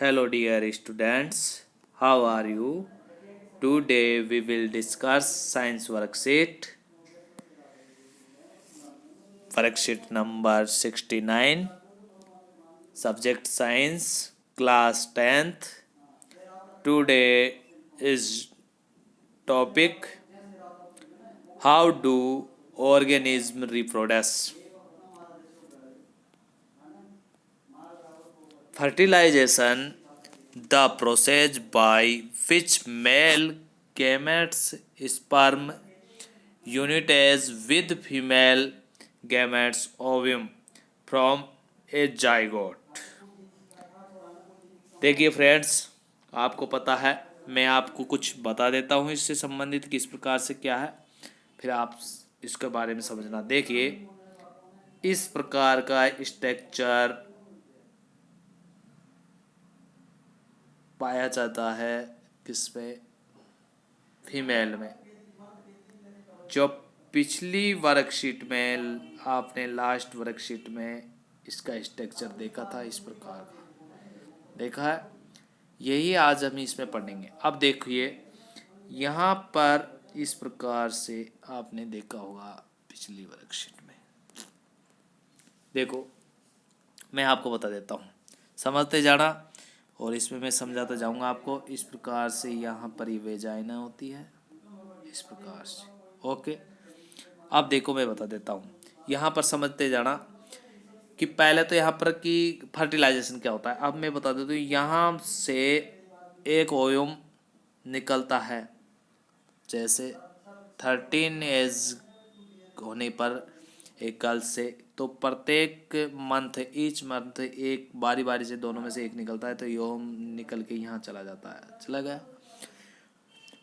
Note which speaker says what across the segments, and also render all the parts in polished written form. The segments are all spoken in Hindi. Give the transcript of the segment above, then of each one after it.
Speaker 1: Hello, dear students. How are you? Today we will discuss science worksheet number 69, subject science, class 10th. Today is topic how do organisms reproduce. Fertilization, the process by which male gametes sperm unites with female gametes ovum from a zygote. देखिए फ्रेंड्स, आपको पता है, मैं आपको कुछ बता देता हूँ इससे संबंधित किस प्रकार से क्या है, फिर आप इसके बारे में समझना। देखिए, इस प्रकार का स्ट्रक्चर पाया जाता है किसमें, फीमेल में। जो पिछली वर्कशीट में आपने लास्ट वर्कशीट में इसका स्ट्रक्चर देखा था, इस प्रकार का देखा है, यही आज हम इसमें पढ़ेंगे। अब देखिए, यहाँ पर इस प्रकार से आपने देखा होगा पिछली वर्कशीट में। देखो, मैं आपको बता देता हूँ, समझते जाना, और इसमें मैं समझाता जाऊँगा आपको। इस प्रकार से यहाँ पर ये वेजाइना होती है, इस प्रकार से। ओके, अब देखो मैं बता देता हूँ, यहाँ पर समझते जाना कि पहले तो यहाँ पर कि फर्टिलाइजेशन क्या होता है। अब मैं बता देता हूँ, यहाँ से एक ओयम निकलता है, जैसे 13 एज होने पर एक गर्ल से, तो प्रत्येक मंथ, ईच मंथ एक बारी बारी से दोनों में से एक निकलता है, तो ओयम निकल के यहाँ चला जाता है, चला गया।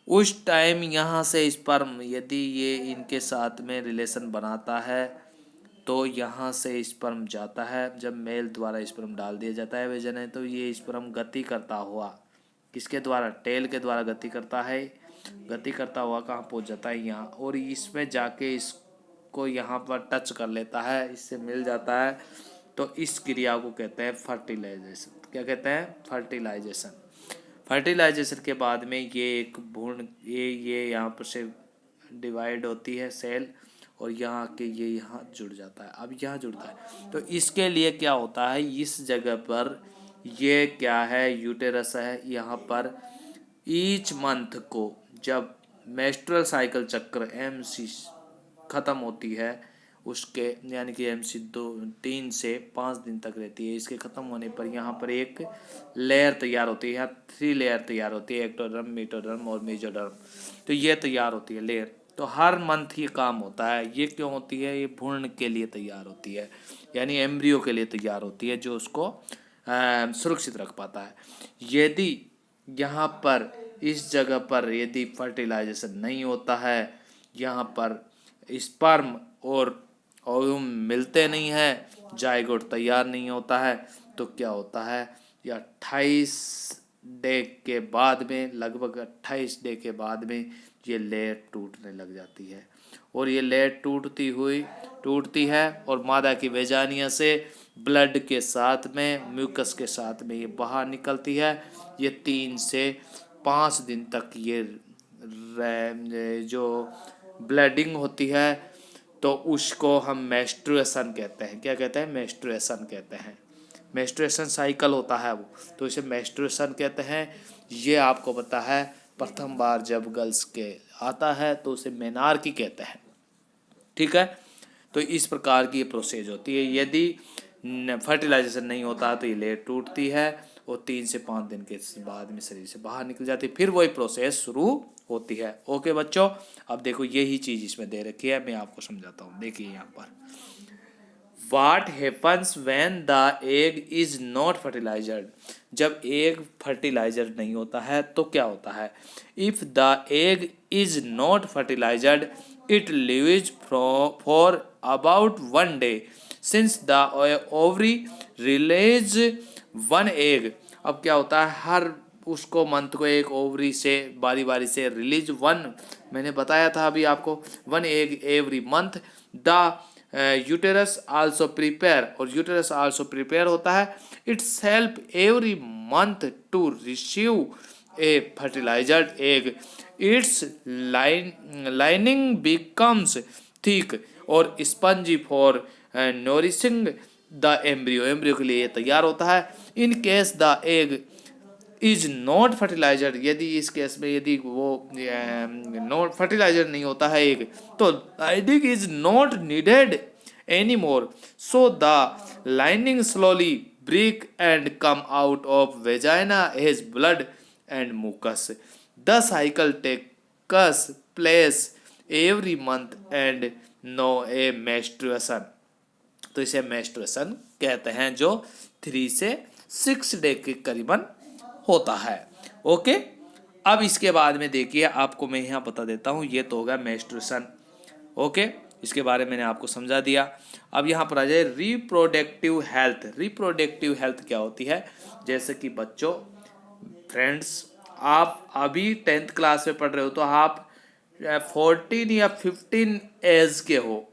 Speaker 1: उस टाइम यहाँ से स्पर्म, यदि ये इनके साथ में रिलेशन बनाता है तो यहाँ से स्पर्म जाता है। जब मेल द्वारा स्पर्म डाल दिया जाता है वेजन, तो ये स्पर्म गति करता हुआ किसके द्वारा, टेल के द्वारा गति करता है। गति करता हुआ कहाँ पहुँच जाता है, यहाँ, और इसमें जाके इसको यहाँ पर टच कर लेता है, इससे मिल जाता है। तो इस क्रिया को कहते हैं फर्टिलाइजेशन। क्या कहते हैं? फर्टिलाइजेशन। फर्टिलाइजेशन के बाद में ये एक भ्रूण, ये यहाँ पर से डिवाइड होती है सेल, और यहाँ के ये यहाँ जुड़ जाता है। अब यहाँ जुड़ता है तो इसके लिए क्या होता है, इस जगह पर ये क्या है, यूटेरस है। यहाँ पर ईच मंथ को जब मेंस्ट्रुअल साइकिल चक्र MC ख़त्म होती है, उसके यानी कि MC 3 से 5 दिन तक रहती है, इसके ख़त्म होने पर यहाँ पर एक लेयर तैयार होती है। यहाँ 3 लेयर तैयार होती है, एक्टोडर्म, मेसोडर्म और मेसोडर्म। तो ये तैयार होती है लेयर। तो हर मंथ ये काम होता है। ये क्यों होती है? ये भ्रूण के लिए तैयार होती है, यानी एम्ब्रियो के लिए तैयार होती है, जो उसको सुरक्षित रख पाता है। यदि यहाँ पर इस जगह पर यदि फर्टिलाइजेशन नहीं होता है, यहाँ पर स्पर्म और ओव्यूम मिलते नहीं है, जाइगोट तैयार नहीं होता है, तो क्या होता है, या 28 डे के बाद में, लगभग 28 डे के बाद में ये लेयर टूटने लग जाती है। और ये लेयर टूटती है और मादा की वेजानिया से ब्लड के साथ में, म्यूकस के साथ में ये बाहर निकलती है। ये 3 से 5 दिन तक ये जो ब्लडिंग होती है, तो उसको हम मेंस्ट्रुएशन कहते हैं। क्या कहते हैं? मेंस्ट्रुएशन कहते हैं। मेंस्ट्रुएशन साइकिल होता है वो, तो इसे मेंस्ट्रुएशन कहते हैं। ये आपको पता है, प्रथम बार जब गर्ल्स के आता है तो उसे मेनार्की कहते हैं। ठीक है, तो इस प्रकार की ये प्रोसेस होती है। यदि फर्टिलाइजेशन नहीं होता तो ये लेयर टूटती है और 3 से 5 दिन के बाद में शरीर से बाहर निकल जाती है, फिर वही प्रोसेस शुरू होती है। ओके बच्चों, अब देखो यही चीज़ इसमें दे रखी है, मैं आपको समझाता हूँ। देखिए यहाँ पर, What happens when the egg is not fertilized? जब एग फर्टिलाइजर नहीं होता है तो क्या होता है? If the egg is not fertilized, it lives for about 1 day. Since the ovary release one egg, अब क्या होता है, हर उसको मंथ को एक ओवरी से बारी बारी से रिलीज वन, मैंने बताया था अभी आपको, 1 egg every month. The uterus also prepare, और यूटेरस आल्सो प्रिपेयर होता है its help every month to receive a fertilised egg, its lining becomes thick और spongy for nourishing the embryo, embryo के लिए तैयार होता है। In case the egg is not fertiliser, यदि इस केस में यदि वो नॉट फर्टिलाइजर नहीं होता है एग, तो lining is not needed any more, so the lining slowly break and come out of vagina as blood and mucus, the cycle takes place every month and no a menstruation, तो इसे मेंस्ट्रुएशन कहते हैं, जो 3 से 6 डे के करीबन होता है। ओके, अब इसके बाद में देखिए आपको मैं यहाँ बता देता हूँ, ये तो होगा मेंस्ट्रुएशन। ओके, इसके बारे में मैंने आपको समझा दिया। अब यहाँ पर आ जाए रिप्रोडक्टिव हेल्थ। रिप्रोडक्टिव हेल्थ क्या होती है? जैसे कि बच्चों, फ्रेंड्स, आप अभी 10th क्लास में पढ़ रहे हो, तो आप 14 या 15 एज के हो,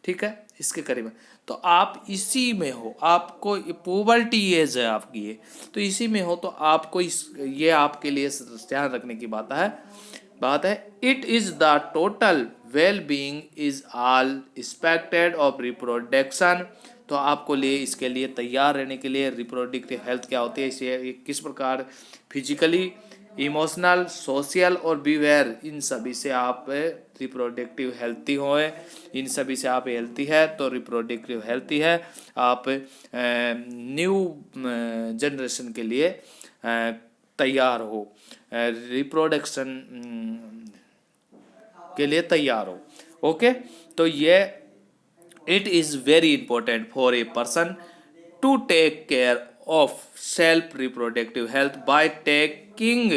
Speaker 1: ठीक है, इसके करीब, तो आप इसी में हो, आपको पुबर्टी एज है आपकी ये, तो इसी में हो, तो आपको ये आपके लिए ध्यान रखने की बात है it is the total well being is all expected of reproduction, तो आपको लिए इसके लिए तैयार रहने के लिए रिप्रोडक्टिव हेल्थ क्या होती है, इसे किस प्रकार फिजिकली, इमोशनल, सोशल और बिहेवियर, इन सभी से आप रिप्रोडक्टिव हेल्थी होए, इन सभी से आप हेल्थी है तो रिप्रोडक्टिव हेल्थी है, आप न्यू जनरेशन के लिए तैयार हो, रिप्रोडक्शन के लिए तैयार हो। ओके, तो ये it is very important for a person to take care of self reproductive health by taking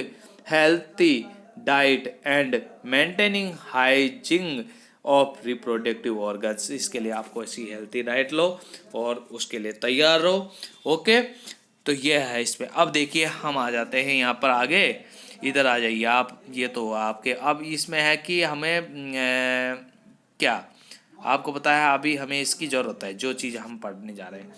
Speaker 1: healthy diet and maintaining hygiene of reproductive organs, इसके लिए आपको ऐसी हेल्थी डाइट लो और उसके लिए तैयार रहो। ओके, तो ये है इसमें। अब देखिए हम आ जाते हैं यहाँ पर आगे, इधर आ जाइए आप, ये तो आपके अब इसमें है कि हमें क्या आपको पता है अभी हमें इसकी ज़रूरत है, जो चीज़ हम पढ़ने जा रहे हैं,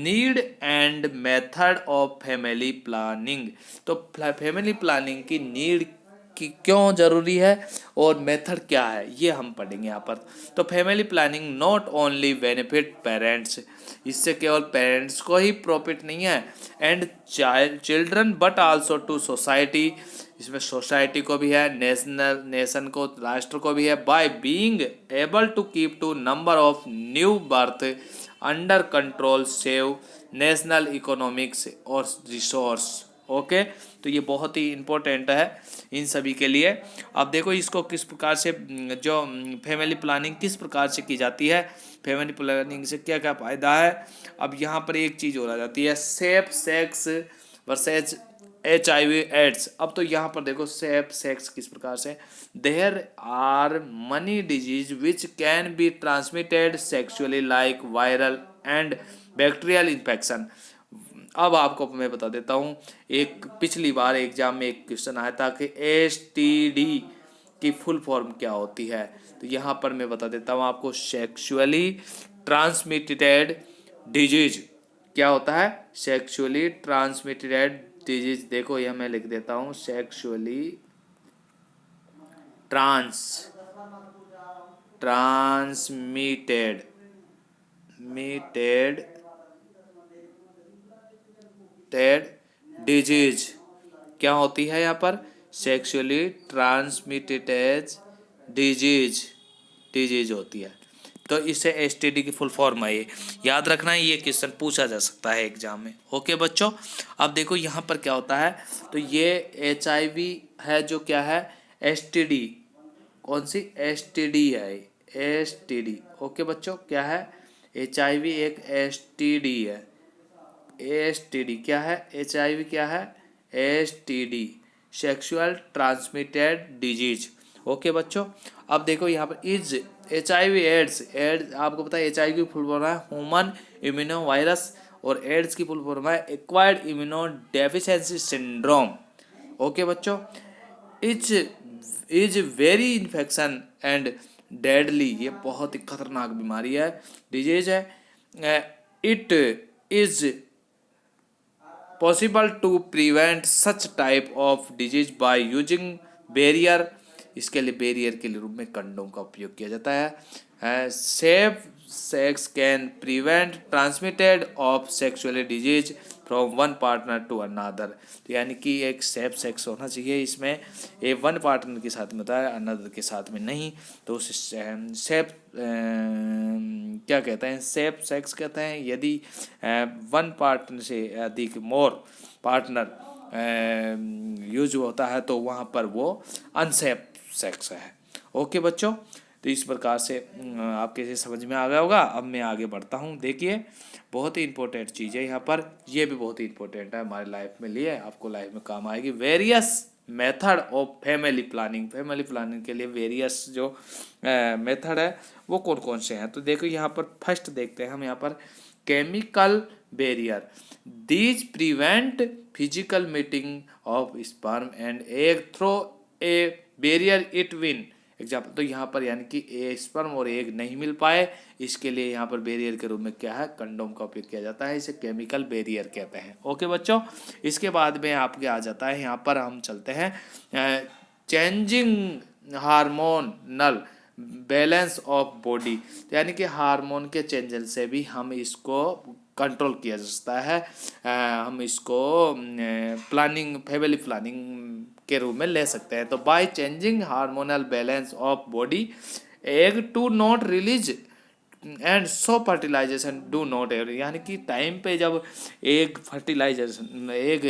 Speaker 1: need and method of family planning, तो फैमिली प्लानिंग की नीड की क्यों ज़रूरी है और मेथड क्या है, ये हम पढ़ेंगे यहाँ पर। तो family planning not only benefit parents, इससे केवल पेरेंट्स को ही प्रॉफिट नहीं है, and children but also to society, इसमें सोसाइटी को भी है, नेशन को, राष्ट्र को भी है, by being able to keep to number of new birth under control, save national economics और रिसोर्स। ओके, तो ये बहुत ही इम्पोर्टेंट है इन सभी के लिए। अब देखो इसको किस प्रकार से, जो फैमिली प्लानिंग किस प्रकार से की जाती है, फैमिली प्लानिंग से क्या क्या फ़ायदा है। अब यहाँ पर एक चीज़ और आ जाती है, safe sex versus HIV AIDS. अब तो यहाँ पर देखो सेफ सेक्स किस प्रकार से, there are many disease which can be transmitted sexually like viral and bacterial infection. अब आपको मैं बता देता हूँ, एक पिछली बार एग्जाम में एक क्वेश्चन आया था कि STD की फुल फॉर्म क्या होती है, तो यहाँ पर मैं बता देता हूँ आपको, सेक्सुअली ट्रांसमिटेड डिजीज क्या होता है, सेक्सुअली ट्रांसमिटेड डिजीज, देखो यह मैं लिख देता हूँ, सेक्सुअली ट्रांसमिटेड डिजीज क्या होती है, यहाँ पर सेक्सुअली ट्रांसमिटेड डिजीज होती है, तो इससे STD की फुल फॉर्म है, ये याद रखना है, ये क्वेश्चन पूछा जा सकता है एग्जाम में। ओके बच्चों, अब देखो यहाँ पर क्या होता है, तो ये HIV है, जो क्या है STD, कौन सी STD है, STD। ओके बच्चों, क्या है HIV एक STD है, STD क्या है, HIV क्या है STD, sexual transmitted disease. Okay बच्चों, अब देखो यहाँ पर इज HIV एड्स आपको पता है HIV की फुल फॉर्म है ह्यूमन इम्यूनो वायरस, और एड्स की फुल फॉर्म है acquired immuno deficiency syndrome. Okay बच्चों, is very infection and deadly, ये बहुत ही खतरनाक बीमारी है, डिजीज है। It is possible to prevent such type of disease by using barrier, इसके लिए बैरियर के रूप में कंडोम का उपयोग किया जाता है। Safe sex can prevent transmitted of sexually disease from one partner to another, तो यानी कि एक सेफ सेक्स होना चाहिए, इसमें ये वन पार्टनर के साथ में होता है, अनदर के साथ में नहीं, तो उसे सेफ क्या कहते हैं, सेफ सेक्स कहते हैं। यदि वन पार्टनर से अधिक मोर पार्टनर यूज होता है तो वहाँ पर वो अनसेफ सेक्स है। ओके बच्चों, तो इस प्रकार से आपके से समझ में आ गया होगा। अब मैं आगे बढ़ता हूँ। देखिए बहुत ही इंपॉर्टेंट चीज़ है यहाँ पर, ये भी बहुत ही इंपॉर्टेंट है हमारे लाइफ में लिए, आपको लाइफ में काम आएगी। Various method of family planning, family planning के लिए वेरियस जो मेथड है वो कौन कौन से हैं, तो देखो यहाँ पर फर्स्ट देखते हैं हम यहाँ पर chemical barrier, these prevent physical meeting of sperm and egg through a barrier it win example, तो यहाँ पर यानी कि ए स्पर्म और एग नहीं मिल पाए, इसके लिए यहाँ पर बैरियर के रूप में क्या है, कंडोम का उपयोग किया जाता है, इसे केमिकल बैरियर कहते हैं। ओके बच्चों, इसके बाद में आपके आ जाता है, यहाँ पर हम चलते हैं changing hormonal balance of body, यानी कि हार्मोन के चेंजेस से भी हम इसको कंट्रोल किया जा सकता है। हम इसको प्लानिंग, फैमिली प्लानिंग के रूप में ले सकते हैं। तो by changing hormonal balance of body egg to not release and so fertilization do not ever, यानी कि टाइम पे जब एग फर्टिलाइजेशन एग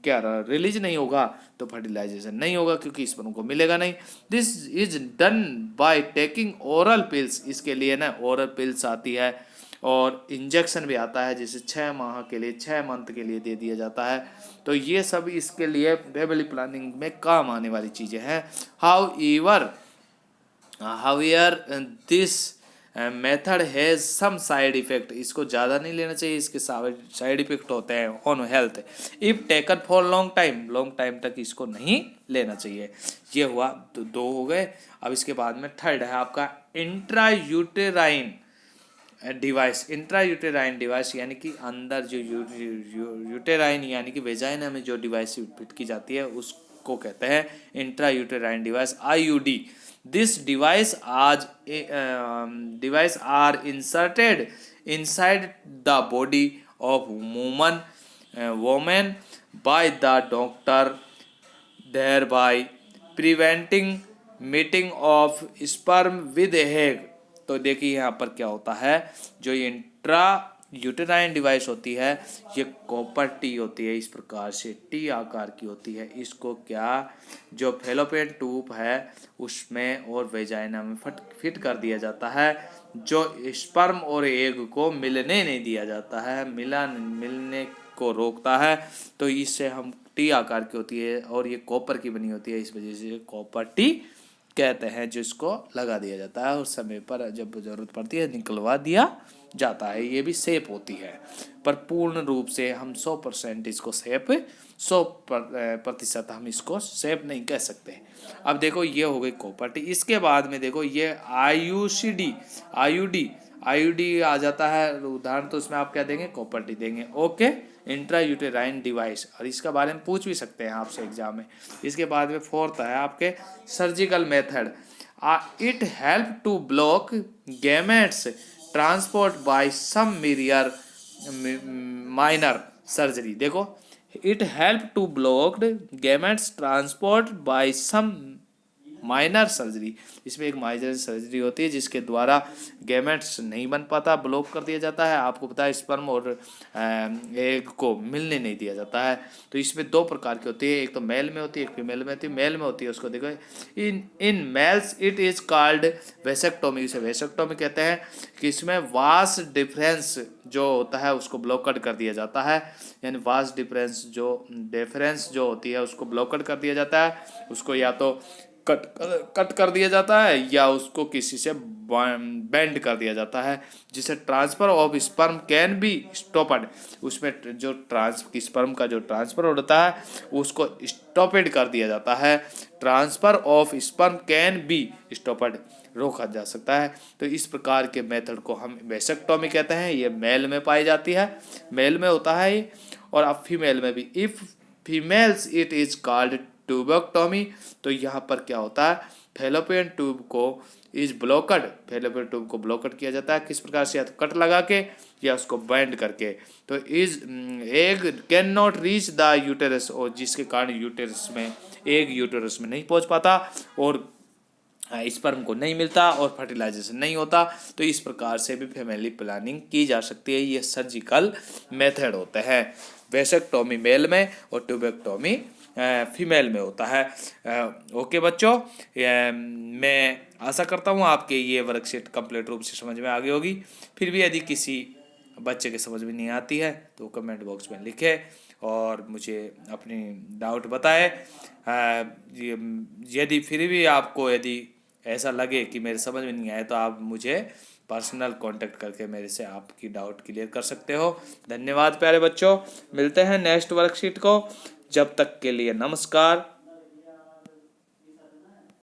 Speaker 1: क्या रिलीज नहीं होगा तो फर्टिलाइजेशन नहीं होगा, क्योंकि स्पर्म को मिलेगा नहीं। This is done by taking oral pills, इसके लिए ना ओरल पिल्स आती है और इंजेक्शन भी आता है, जिसे 6 माह के लिए 6 मंथ के लिए दे दिया जाता है। तो ये सब इसके लिए फैमिली प्लानिंग में काम आने वाली चीज़ें हैं। However this method has some side effect, इसको ज़्यादा नहीं लेना चाहिए, इसके साइड इफेक्ट होते हैं on health if taken for long time तक इसको नहीं लेना चाहिए। ये हुआ तो 2 हो गए। अब इसके बाद में थर्ड है आपका इंट्रायूटेराइन डिवाइस। इंट्रायूटेराइन डिवाइस यानी कि अंदर जो यूटेराइन यानी कि वेजाइना में जो डिवाइस फिट की जाती है उसको कहते हैं intrauterine device, IUD। This device are inserted inside the body of women by the doctor, thereby preventing meeting of sperm with egg. तो देखिए यहाँ पर क्या होता है, जो इंट्रा यूटेराइन डिवाइस होती है ये कॉपर टी होती है, इस प्रकार से टी आकार की होती है। इसको क्या जो फेलोपियन ट्यूब है उसमें और वेजाइना में फिट कर दिया जाता है, जो स्पर्म और एग को मिलने नहीं दिया जाता है, मिलने को रोकता है। तो इससे हम टी आकार की होती है और ये कॉपर की बनी होती है, इस वजह से कॉपर टी कहते हैं, जिसको लगा दिया जाता है और समय पर जब जरूरत पड़ती है निकलवा दिया जाता है। ये भी सेफ होती है, पर पूर्ण रूप से हम 100% इसको सेफ 100% हम इसको सेफ नहीं कह सकते। अब देखो ये हो गई कॉपर टी। इसके बाद में देखो ये आईयूडी आ जाता है उदाहरण, तो उसमें आप क्या देंगे, कॉपर टी देंगे। ओके, इंट्रायूटेराइन डिवाइस, और इसके बारे में पूछ भी सकते हैं आपसे एग्जाम में। इसके बाद में फोर्थ है आपके surgical method. It help to block gametes transport by some minor surgery. देखो it help to blocked gametes transport by some minor surgery, इसमें एक माइनर सर्जरी होती है जिसके द्वारा गैमेट्स नहीं बन पाता, ब्लॉक कर दिया जाता है। आपको पता है स्पर्म और एग को मिलने नहीं दिया जाता है। तो इसमें 2 प्रकार की होती है, एक तो मेल में होती है, एक फीमेल में होती है। मेल में होती है उसको देखो in males it is called vasectomy, इसे वेसेक्टोमी कहते हैं, कि इसमें वास डिफरेंस जो होता है उसको ब्लॉकड कर दिया जाता है, यानी वास डिफरेंस जो होती है उसको ब्लॉकड कर दिया जाता है। उसको या तो कट कर दिया जाता है या उसको किसी से बेंड कर दिया जाता है, जिसे transfer of sperm can be stopped. उसमें जो स्पर्म का जो ट्रांसफर होता है उसको स्टॉपेड कर दिया जाता है। Transfer of sperm can be stopped, रोका जा सकता है। तो इस प्रकार के मेथड को हम वेसेक्टोमी कहते हैं। ये मेल में पाई जाती है, मेल में होता है ये, और अब फीमेल में भी। If females it is called tubectomy. तो यहाँ पर क्या होता है, फैलोपियन ट्यूब को इज ब्लॉकड, फैलोपियन ट्यूब को ब्लॉकड किया जाता है। किस प्रकार से, या तो कट लगा के या उसको बैंड करके। तो is egg can not reach the uterus, और जिसके कारण यूटेरस में एग यूटेरस में नहीं पहुंच पाता और स्पर्म को नहीं मिलता और फर्टिलाइजेशन नहीं होता। तो इस प्रकार से भी फैमिली प्लानिंग की जा सकती है। ये सर्जिकल मेथड होते हैं। वेसेक्टोमी मेल में और ट्यूबेक्टोमी फीमेल में होता है। ओके बच्चों, मैं आशा करता हूँ आपके ये वर्कशीट कंप्लीट रूप से समझ में आ गई होगी। फिर भी यदि किसी बच्चे के समझ में नहीं आती है तो कमेंट बॉक्स में लिखे और मुझे अपनी डाउट बताए। यदि फिर भी आपको यदि ऐसा लगे कि मेरे समझ में नहीं आए तो आप मुझे पर्सनल कांटेक्ट करके मेरे से आपकी डाउट क्लियर कर सकते हो। धन्यवाद प्यारे बच्चों, मिलते हैं नेक्स्ट वर्कशीट को। जब तक के लिए नमस्कार।